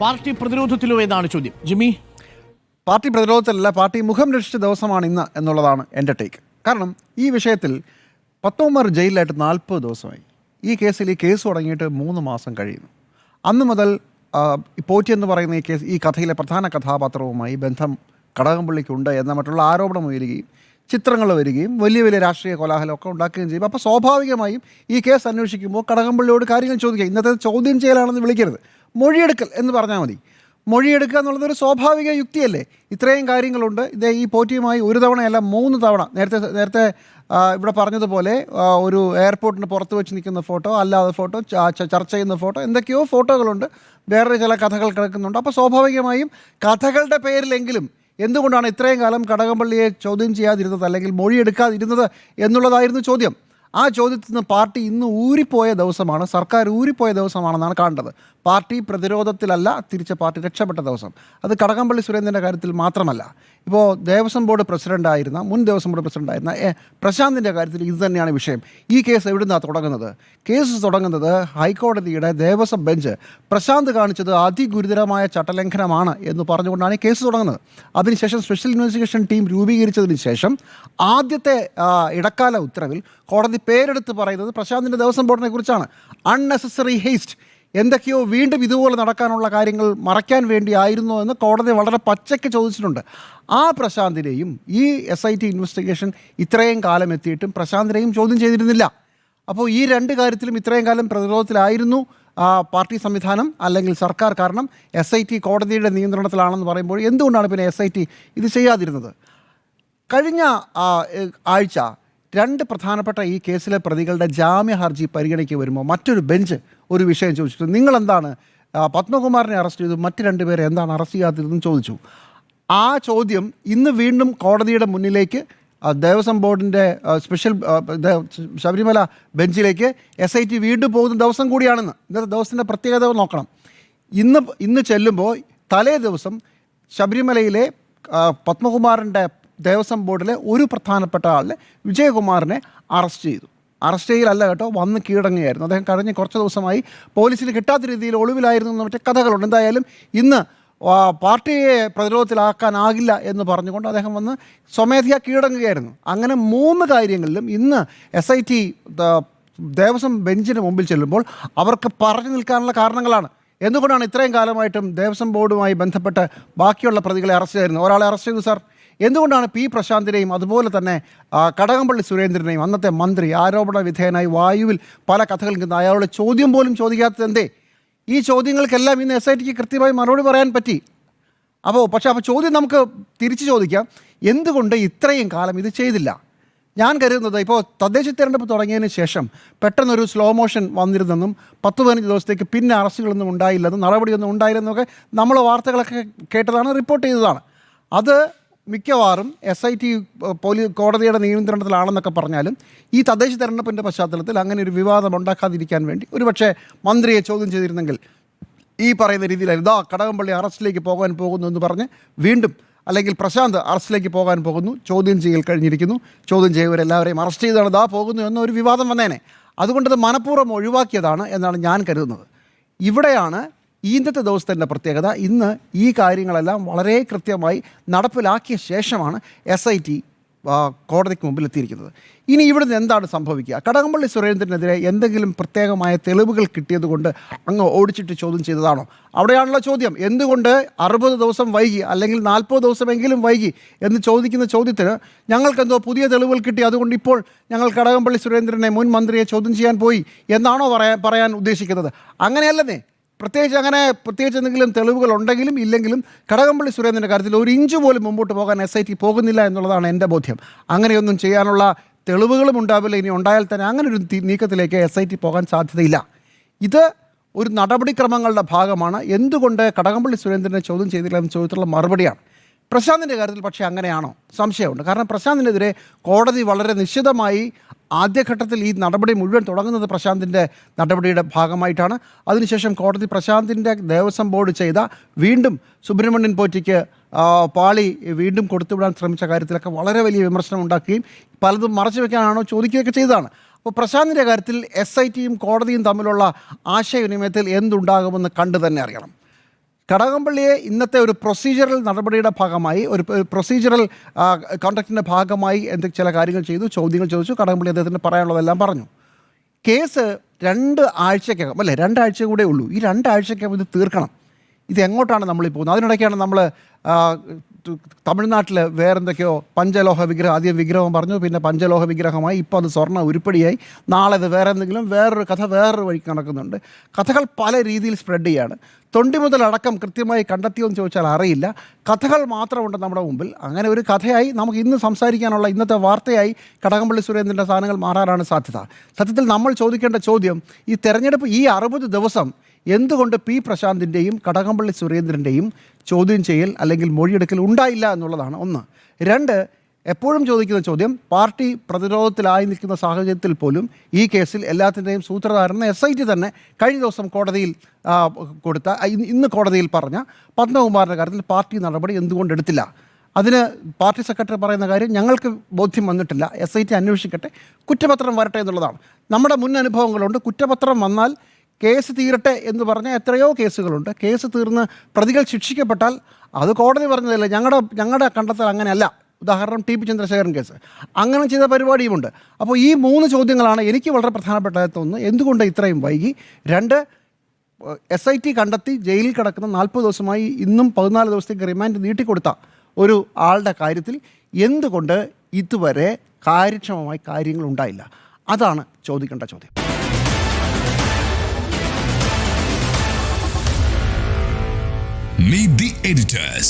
Party പ്രതിരോധത്തിലോ എന്നാണ് ചോദ്യം. Jimmy, party പ്രതിരോധത്തിലല്ല, party മുഖം രക്ഷിച്ച ദിവസമാണ് ഇന്ന് എന്നുള്ളതാണ് എൻ്റെ ടേക്ക്. കാരണം ഈ വിഷയത്തിൽ പത്തോമാർ ജയിലിലായിട്ട് 40 ദിവസമായി. ഈ കേസ് തുടങ്ങിയിട്ട് 3 മാസം കഴിയുന്നു. അന്ന് മുതൽ പോറ്റി എന്ന് പറയുന്ന ഈ കഥയിലെ പ്രധാന കഥാപാത്രവുമായി ബന്ധം കടകംപള്ളിക്കുണ്ട് എന്ന മറ്റുള്ള ആരോപണം ഉയരുകയും ചിത്രങ്ങൾ വരികയും വലിയ വലിയ രാഷ്ട്രീയ കോലാഹലമൊക്കെ ഉണ്ടാക്കുകയും ചെയ്യും. അപ്പോൾ സ്വാഭാവികമായും ഈ കേസ് അന്വേഷിക്കുമ്പോൾ കടകംപള്ളിയോട് കാര്യങ്ങൾ ചോദിക്കുക. ഇന്നത്തെ ചോദ്യം ചെയ്യലാണെന്ന് വിളിക്കരുത്, മൊഴിയെടുക്കൽ എന്ന് പറഞ്ഞാൽ മതി. മൊഴിയെടുക്കുക എന്നുള്ളതൊരു സ്വാഭാവിക യുക്തിയല്ലേ. ഇത്രയും കാര്യങ്ങളുണ്ട്. ഈ പോറ്റിയുമായി ഒരു തവണയല്ല 3 തവണ നേരത്തെ ഇവിടെ പറഞ്ഞതുപോലെ ഒരു എയർപോർട്ടിന് പുറത്ത് വെച്ച് നിൽക്കുന്ന ഫോട്ടോ, അല്ലാതെ ഫോട്ടോ, ചർച്ച ചെയ്യുന്ന ഫോട്ടോ, എന്തൊക്കെയോ ഫോട്ടോകളുണ്ട്. വേറെ ചില കഥകൾ കിടക്കുന്നുണ്ട്. അപ്പോൾ സ്വാഭാവികമായും കഥകളുടെ പേരിലെങ്കിലും എന്തുകൊണ്ടാണ് ഇത്രയും കാലം കടകംപള്ളിയെ ചോദ്യം ചെയ്യാതിരുന്നത്, അല്ലെങ്കിൽ മൊഴിയെടുക്കാതിരുന്നത് എന്നുള്ളതായിരുന്നു ചോദ്യം. ആ ചോദ്യത്തിൽ നിന്ന് പാർട്ടി ഇന്ന് ഊരിപ്പോയ ദിവസമാണ്, സർക്കാർ ഊരിപ്പോയ ദിവസമാണെന്നാണ് കാണേണ്ടത്. പാർട്ടി പ്രതിരോധത്തിലല്ല, തിരിച്ച് പാർട്ടി രക്ഷപ്പെട്ട ദിവസം. അത് കടകംപള്ളി സുരേന്ദ്രൻ്റെ കാര്യത്തിൽ മാത്രമല്ല. ഇപ്പോൾ ദേവസ്വം ബോർഡ് പ്രസിഡൻ്റായിരുന്ന മുൻ ദേവസ്വം ബോർഡ് പ്രസിഡൻ്റായിരുന്ന പ്രശാന്തിൻ്റെ കാര്യത്തിൽ ഇത് തന്നെയാണ് വിഷയം. ഈ കേസ് എവിടുന്നാണ് തുടങ്ങുന്നത്? കേസ് തുടങ്ങുന്നത് ഹൈക്കോടതിയുടെ ദേവസ്വം ബെഞ്ച് പ്രശാന്ത് കാണിച്ചത് അതിഗുരുതരമായ ചട്ടലംഘനമാണ് എന്ന് പറഞ്ഞുകൊണ്ടാണ് ഈ കേസ് തുടങ്ങുന്നത്. അതിനുശേഷം സ്പെഷ്യൽ ഇൻവെസ്റ്റിഗേഷൻ ടീം രൂപീകരിച്ചതിന് ശേഷം ആദ്യത്തെ ഇടക്കാല ഉത്തരവിൽ കോടതി പേരെടുത്ത് പറയുന്നത് പ്രശാന്തിൻ്റെ ദേവസ്വം ബോർഡിനെ കുറിച്ചാണ്. അൺനെസസറി ഹേസ്റ്റ്, എന്തൊക്കെയോ വീണ്ടും ഇതുപോലെ നടക്കാനുള്ള കാര്യങ്ങൾ മറയ്ക്കാൻ വേണ്ടിയായിരുന്നോ എന്ന് കോടതി വളരെ പച്ചയ്ക്ക് ചോദിച്ചിട്ടുണ്ട്. ആ പ്രശാന്തിനെയും ഈ SIT ഇൻവെസ്റ്റിഗേഷൻ ഇത്രയും കാലം എത്തിയിട്ടും പ്രശാന്തിനെയും ചോദ്യം ചെയ്തിരുന്നില്ല. അപ്പോൾ ഈ രണ്ട് കാര്യത്തിലും ഇത്രയും കാലം പ്രതിരോധത്തിലായിരുന്നു പാർട്ടി സംവിധാനം അല്ലെങ്കിൽ സർക്കാർ. കാരണം SIT കോടതിയുടെ നിയന്ത്രണത്തിലാണെന്ന് പറയുമ്പോൾ എന്തുകൊണ്ടാണ് പിന്നെ SIT ഇത് ചെയ്യാതിരുന്നത്? കഴിഞ്ഞ ആഴ്ച 2 പ്രധാനപ്പെട്ട ഈ കേസിലെ പ്രതികളുടെ ജാമ്യ ഹർജി പരിഗണിക്കുക വരുമ്പോൾ മറ്റൊരു ബെഞ്ച് ഒരു വിഷയം ചോദിച്ചിട്ട്, നിങ്ങളെന്താണ് പത്മകുമാറിനെ അറസ്റ്റ് ചെയ്തു, മറ്റ് 2 പേരെ എന്താണ് അറസ്റ്റ് ചെയ്യാത്തതെന്ന് ചോദിച്ചു. ആ ചോദ്യം ഇന്ന് വീണ്ടും കോടതിയുടെ മുന്നിലേക്ക് ദേവസ്വം ബോർഡിൻ്റെ സ്പെഷ്യൽ ശബരിമല ബെഞ്ചിലേക്ക് SIT വീണ്ടും പോകുന്ന ദിവസം കൂടിയാണെന്ന്. ഇന്നത്തെ ദിവസത്തിൻ്റെ പ്രത്യേകത നോക്കണം. ഇന്ന് ചെല്ലുമ്പോൾ തലേ ദിവസം ശബരിമലയിലെ പത്മകുമാറിൻ്റെ ദേവസ്വം ബോർഡിലെ ഒരു പ്രധാനപ്പെട്ട ആളിനെ, വിജയകുമാറിനെ അറസ്റ്റ് ചെയ്തു. അറസ്റ്റ് ചെയ്യലല്ല കേട്ടോ, വന്ന് കീഴടങ്ങുകയായിരുന്നു. അദ്ദേഹം കഴിഞ്ഞ കുറച്ച് ദിവസമായി പോലീസിന് കിട്ടാത്ത രീതിയിൽ ഒളിവിലായിരുന്നു എന്ന മറ്റേ കഥകളുണ്ട്. എന്തായാലും ഇന്ന് പാർട്ടിയെ പ്രതിരോധത്തിലാക്കാനാകില്ല എന്ന് പറഞ്ഞുകൊണ്ട് അദ്ദേഹം വന്ന് സ്വമേധയാ കീഴടങ്ങുകയായിരുന്നു. അങ്ങനെ 3 കാര്യങ്ങളിലും ഇന്ന് SIT ദേവസ്വം ബെഞ്ചിന് മുമ്പിൽ ചെല്ലുമ്പോൾ അവർക്ക് പറഞ്ഞു നിൽക്കാനുള്ള കാരണങ്ങളാണ്. എന്തുകൊണ്ടാണ് ഇത്രയും കാലമായിട്ടും ദേവസ്വം ബോർഡുമായി ബന്ധപ്പെട്ട് ബാക്കിയുള്ള പ്രതികളെ അറസ്റ്റ് ചെയ്തിരുന്നത്? ഒരാളെ അറസ്റ്റ് ചെയ്തു സാർ. എന്തുകൊണ്ടാണ് P പ്രശാന്തിനെയും അതുപോലെ തന്നെ കടകംപള്ളി സുരേന്ദ്രനെയും, അന്നത്തെ മന്ത്രി, ആരോപണ വിധേയനായി വായുവിൽ പല കഥകൾ നിൽക്കുന്ന അയാളുടെ ചോദ്യം പോലും ചോദിക്കാത്തത് എന്തേ? ഈ ചോദ്യങ്ങൾക്കെല്ലാം ഇന്ന് SITക്ക് കൃത്യമായി മറുപടി പറയാൻ പറ്റി. പക്ഷേ ചോദ്യം നമുക്ക് തിരിച്ചു ചോദിക്കാം, എന്തുകൊണ്ട് ഇത്രയും കാലം ഇത് ചെയ്തില്ല? ഞാൻ കരുതുന്നത് ഇപ്പോൾ തദ്ദേശ തിരഞ്ഞെടുപ്പ് തുടങ്ങിയതിന് ശേഷം പെട്ടെന്നൊരു സ്ലോ മോഷൻ വന്നിരുന്നെന്നും 10-15 ദിവസത്തേക്ക് പിന്നെ അറസ്റ്റുകളൊന്നും ഉണ്ടായില്ലെന്നും നടപടിയൊന്നും ഉണ്ടായില്ലെന്നൊക്കെ നമ്മൾ വാർത്തകളൊക്കെ കേട്ടതാണ്, റിപ്പോർട്ട് ചെയ്തതാണ്. അത് മിക്കവാറും SIT കോടതിയുടെ നിയന്ത്രണത്തിലാണെന്നൊക്കെ പറഞ്ഞാലും ഈ തദ്ദേശ തെരഞ്ഞെടുപ്പിൻ്റെ പശ്ചാത്തലത്തിൽ അങ്ങനെ ഒരു വിവാദം ഉണ്ടാക്കാതിരിക്കാൻ വേണ്ടി ഒരുപക്ഷെ മന്ത്രിയെ ചോദ്യം ചെയ്തിരുന്നെങ്കിൽ ഈ പറയുന്ന രീതിയിലായിരുന്നു, കടകംപള്ളി അറസ്റ്റിലേക്ക് പോകാൻ പോകുന്നു എന്ന് പറഞ്ഞ് വീണ്ടും, അല്ലെങ്കിൽ പ്രശാന്ത് അറസ്റ്റിലേക്ക് പോകാൻ പോകുന്നു, ചോദ്യം ചെയ്യൽ കഴിഞ്ഞിരിക്കുന്നു, ചോദ്യം ചെയ്തവരെല്ലാവരെയും അറസ്റ്റ് ചെയ്താണ് പോകുന്നു എന്നൊരു വിവാദം വന്നേനെ. അതുകൊണ്ടത് മനഃപൂർവ്വം ഒഴിവാക്കിയതാണ് എന്നാണ് ഞാൻ കരുതുന്നത്. ഇവിടെയാണ് ഇന്നത്തെ ദിവസത്തിൻ്റെ പ്രത്യേകത. ഇന്ന് ഈ കാര്യങ്ങളെല്ലാം വളരെ കൃത്യമായി നടപ്പിലാക്കിയ ശേഷമാണ് SIT കോടതിക്ക് മുമ്പിൽ എത്തിയിരിക്കുന്നത്. ഇനി ഇവിടുന്ന് എന്താണ് സംഭവിക്കുക? കടകംപള്ളി സുരേന്ദ്രനെതിരെ എന്തെങ്കിലും പ്രത്യേകമായ തെളിവുകൾ കിട്ടിയതുകൊണ്ട് അങ്ങ് ഓടിച്ചിട്ട് ചോദ്യം ചെയ്തതാണോ? അവിടെയാണല്ലോ ചോദ്യം. എന്തുകൊണ്ട് 60 ദിവസം വൈകി, അല്ലെങ്കിൽ 40 ദിവസമെങ്കിലും വൈകി എന്ന് ചോദിക്കുന്ന ചോദ്യത്തിന് ഞങ്ങൾക്കെന്തോ പുതിയ തെളിവുകൾ കിട്ടി, അതുകൊണ്ട് ഇപ്പോൾ ഞങ്ങൾ കടകംപള്ളി സുരേന്ദ്രനെ, മുൻ മന്ത്രിയെ ചോദ്യം ചെയ്യാൻ പോയി എന്നാണോ പറയാൻ ഉദ്ദേശിക്കുന്നത്? അങ്ങനെയല്ലെന്നേ. പ്രത്യേകിച്ച് എന്തെങ്കിലും തെളിവുകൾ ഉണ്ടെങ്കിലും ഇല്ലെങ്കിലും കടകംപള്ളി സുരേന്ദ്രൻ്റെ കാര്യത്തിൽ ഒരു ഇഞ്ച് പോലും മുമ്പോട്ട് പോകാൻ SIT പോകുന്നില്ല എന്നുള്ളതാണ് എൻ്റെ ബോധ്യം. അങ്ങനെയൊന്നും ചെയ്യാനുള്ള തെളിവുകളും ഉണ്ടാവില്ല. ഇനി ഉണ്ടായാൽ തന്നെ അങ്ങനെ ഒരു നീക്കത്തിലേക്ക് SIT പോകാൻ സാധ്യതയില്ല. ഇത് ഒരു നടപടിക്രമങ്ങളുടെ ഭാഗമാണ്. എന്തുകൊണ്ട് കടകംപള്ളി സുരേന്ദ്രനെ ചോദ്യം ചെയ്തില്ല എന്ന ചോദ്യത്തിലുള്ള മറുപടിയാണ്. പ്രശാന്തിൻ്റെ കാര്യത്തിൽ പക്ഷേ അങ്ങനെയാണോ? സംശയമുണ്ട്. കാരണം പ്രശാന്തിനെതിരെ കോടതി വളരെ നിശ്ചിതമായി ആദ്യഘട്ടത്തിൽ ഈ നടപടി മുഴുവൻ തുടങ്ങുന്നത് പ്രശാന്തിൻ്റെ നടപടിയുടെ ഭാഗമായിട്ടാണ്. അതിനുശേഷം കോടതി പ്രശാന്തിൻ്റെ ദേവസ്വം ബോർഡ് ചെയ്ത വീണ്ടും സുബ്രഹ്മണ്യൻ പോറ്റിക്ക് പാളി വീണ്ടും കൊടുത്തുവിടാൻ ശ്രമിച്ച കാര്യത്തിലൊക്കെ വളരെ വലിയ വിമർശനം ഉണ്ടാക്കുകയും പലതും മറച്ചു വെക്കാനാണോ ചോദിക്കുകയൊക്കെ ചെയ്തതാണ്. അപ്പോൾ പ്രശാന്തിൻ്റെ കാര്യത്തിൽ SITയും കോടതിയും തമ്മിലുള്ള ആശയവിനിമയത്തിൽ എന്തുണ്ടാകുമെന്ന് കണ്ടു തന്നെ അറിയണം. കടകംപള്ളിയെ ഇന്നത്തെ ഒരു പ്രൊസീജിയറൽ നടപടിയുടെ ഭാഗമായി ഒരു പ്രൊസീജിയറൽ കോൺട്രാക്റ്റിൻ്റെ ഭാഗമായി ചില കാര്യങ്ങൾ ചെയ്തു, ചോദ്യങ്ങൾ ചോദിച്ചു, കടകംപള്ളി അദ്ദേഹത്തിന് പറയാനുള്ളതെല്ലാം പറഞ്ഞു. കേസ് 2 ആഴ്ചക്കകം അല്ലേ, 2 ആഴ്ച കൂടെ ഉള്ളൂ. ഈ 2 ആഴ്ചക്കകം ഇത് തീർക്കണം. ഇത് എങ്ങോട്ടാണ് നമ്മളീ പോകുന്നത്? അതിനിടയ്ക്കാണ് നമ്മൾ തമിഴ്നാട്ടിൽ വേറെന്തൊക്കെയോ പഞ്ചലോഹ വിഗ്രഹം, ആദ്യം വിഗ്രഹം പറഞ്ഞു, പിന്നെ പഞ്ചലോഹ വിഗ്രഹമായി, ഇപ്പോൾ അത് സ്വർണ്ണ ഉരുപ്പടിയായി, നാളെ ഇത് വേറെ എന്തെങ്കിലും വേറൊരു കഥ വേറൊരു വഴിക്ക് നടക്കുന്നുണ്ട്. കഥകൾ പല രീതിയിൽ സ്പ്രെഡ് ചെയ്യാണ്. തൊണ്ടി മുതലടക്കം കൃത്യമായി കണ്ടെത്തിയോന്ന് ചോദിച്ചാൽ അറിയില്ല. കഥകൾ മാത്രമുണ്ട് നമ്മുടെ മുമ്പിൽ. അങ്ങനെ ഒരു കഥയായി നമുക്ക് ഇന്ന് സംസാരിക്കാനുള്ള ഇന്നത്തെ വാർത്തയായി കടകംപള്ളി സുരേന്ദ്രൻ്റെ സാധനങ്ങൾ മാറാനാണ് സാധ്യത. സത്യത്തിൽ നമ്മൾ ചോദിക്കേണ്ട ചോദ്യം, ഈ തെരഞ്ഞെടുപ്പ് ഈ 60 ദിവസം എന്തുകൊണ്ട് പി പ്രശാന്തിൻ്റെയും കടകംപള്ളി സുരേന്ദ്രൻ്റെയും ചോദ്യം ചെയ്യൽ അല്ലെങ്കിൽ മൊഴിയെടുക്കൽ ഉണ്ടായില്ല എന്നുള്ളതാണ് ഒന്ന്. 2, എപ്പോഴും ചോദിക്കുന്ന ചോദ്യം, പാർട്ടി പ്രതിരോധത്തിലായി നിൽക്കുന്ന സാഹചര്യത്തിൽ പോലും ഈ കേസിൽ എല്ലാത്തിൻ്റെയും സൂത്രധാരൻ SIT തന്നെ കഴിഞ്ഞ ദിവസം കോടതിയിൽ ഇന്ന് കോടതിയിൽ പറഞ്ഞ പത്മകുമാറിൻ്റെ കാര്യത്തിൽ പാർട്ടി നടപടി എന്തുകൊണ്ട് എടുത്തില്ല? അതിന് പാർട്ടി സെക്രട്ടറി പറയുന്ന കാര്യം, ഞങ്ങൾക്ക് ബോധ്യം വന്നിട്ടില്ല, SIT അന്വേഷിക്കട്ടെ, കുറ്റപത്രം വരട്ടെ എന്നുള്ളതാണ്. നമ്മുടെ മുൻ അനുഭവങ്ങളുണ്ട്. കുറ്റപത്രം വന്നാൽ കേസ് തീരട്ടെ എന്ന് പറഞ്ഞാൽ എത്രയോ കേസുകളുണ്ട്. കേസ് തീർന്ന് പ്രതികൾ ശിക്ഷിക്കപ്പെട്ടാൽ അത് കോടതി പറഞ്ഞതല്ല, ഞങ്ങളുടെ കണ്ടെത്തൽ അങ്ങനെയല്ല. ഉദാഹരണം TP ചന്ദ്രശേഖരൻ കേസ്, അങ്ങനെ ചെയ്ത പരിപാടിയുമുണ്ട്. അപ്പോൾ ഈ 3 ചോദ്യങ്ങളാണ് എനിക്ക് വളരെ പ്രധാനപ്പെട്ടതായി തോന്നുന്നത്. എന്തുകൊണ്ട് ഇത്രയും വൈകി? 2, SIT കണ്ടെത്തി ജയിലിൽ കിടക്കുന്ന 40 ദിവസമായി ഇന്നും 14 ദിവസത്തേക്ക് റിമാൻഡ് നീട്ടിക്കൊടുത്ത ഒരു ആളുടെ കാര്യത്തിൽ എന്തുകൊണ്ട് ഇതുവരെ കാര്യക്ഷമമായി കാര്യങ്ങൾ ഉണ്ടായില്ല? അതാണ് ചോദിക്കേണ്ട ചോദ്യം. Meet the editors.